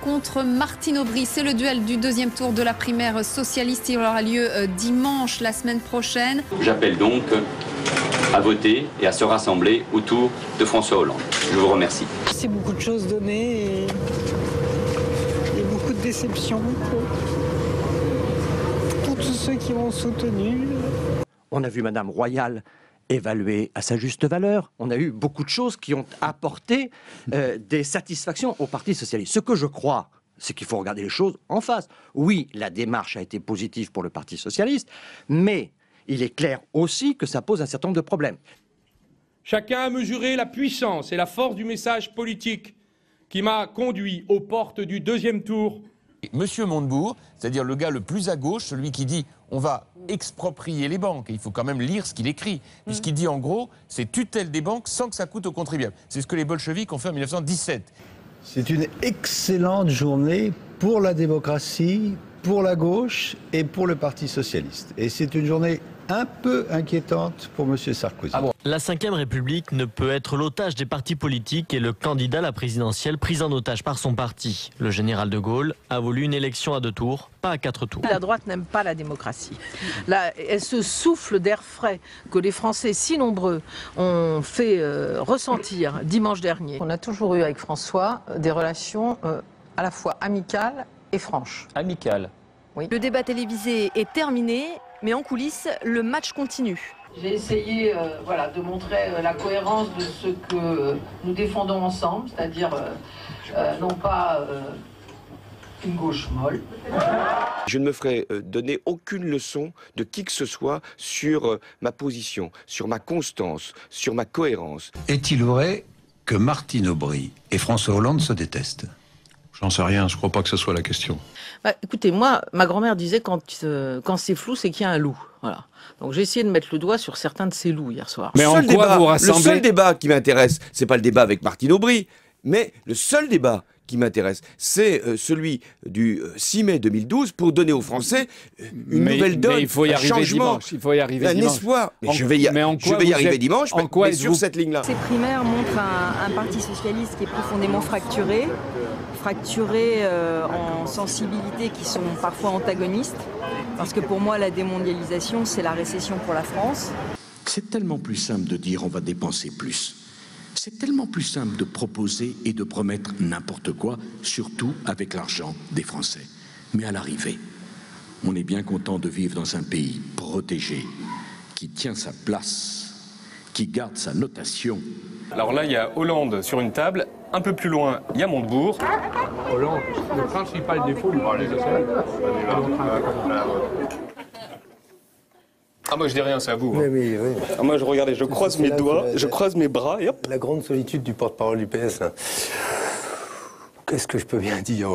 contre Martine Aubry. C'est le duel du deuxième tour de la primaire socialiste. Il aura lieu dimanche, la semaine prochaine. J'appelle donc à voter et à se rassembler autour de François Hollande. Je vous remercie. C'est beaucoup de choses données et il y a beaucoup de déceptions pour tous ceux qui m'ont soutenu. On a vu Madame Royal évaluée à sa juste valeur. On a eu beaucoup de choses qui ont apporté des satisfactions au Parti socialiste. Ce que je crois, c'est qu'il faut regarder les choses en face. Oui, la démarche a été positive pour le Parti socialiste, mais il est clair aussi que ça pose un certain nombre de problèmes. Chacun a mesuré la puissance et la force du message politique qui m'a conduit aux portes du deuxième tour. Monsieur Montebourg, c'est-à-dire le gars le plus à gauche, celui qui dit on va exproprier les banques. Et il faut quand même lire ce qu'il écrit, puisqu'il dit en gros c'est tutelle des banques sans que ça coûte aux contribuables. C'est ce que les bolcheviks ont fait en 1917. C'est une excellente journée pour la démocratie, pour la gauche et pour le Parti socialiste. Et c'est une journée un peu inquiétante pour M. Sarkozy. La Ve République ne peut être l'otage des partis politiques et le candidat à la présidentielle pris en otage par son parti. Le général de Gaulle a voulu une élection à 2 tours, pas à 4 tours. La droite n'aime pas la démocratie. Là, elle se souffle d'air frais que les Français si nombreux ont fait ressentir dimanche dernier. On a toujours eu avec François des relations à la fois amicales et franches. Amicales. Oui. Le débat télévisé est terminé, mais en coulisses, le match continue. J'ai essayé de montrer la cohérence de ce que nous défendons ensemble, c'est-à-dire non pas une gauche molle. Je ne me ferai donner aucune leçon de qui que ce soit sur ma position, sur ma constance, sur ma cohérence. Est-il vrai que Martine Aubry et François Hollande se détestent ? J'en sais rien, je crois pas que ce soit la question. Écoutez, moi, ma grand-mère disait quand c'est flou, c'est qu'il y a un loup. Voilà. Donc j'ai essayé de mettre le doigt sur certains de ces loups hier soir. Mais en quoi vous rassemblez... Le seul débat qui m'intéresse, c'est pas le débat avec Martine Aubry, mais le seul débat qui m'intéresse, c'est celui du 6 mai 2012 pour donner aux Français une nouvelle donne, il faut y un arriver changement, dimanche. Il faut y arriver un dimanche. espoir. Je vais y arriver dimanche, mais sur cette ligne-là. Ces primaires montrent un parti socialiste qui est profondément fracturé en sensibilités qui sont parfois antagonistes. Parce que pour moi, la démondialisation, c'est la récession pour la France. C'est tellement plus simple de dire on va dépenser plus. C'est tellement plus simple de proposer et de promettre n'importe quoi, surtout avec l'argent des Français. Mais à l'arrivée, on est bien content de vivre dans un pays protégé, qui tient sa place, qui garde sa notation. Alors là, il y a Hollande sur une table. Un peu plus loin, il y a Montebourg. Hollande, le principal défaut du Parti socialiste. Ah, moi je dis rien, c'est à vous. Oui. Ah, moi je regardais, je croise mes doigts, je croise mes bras et hop. La grande solitude du porte-parole du PS. Qu'est-ce que je peux bien dire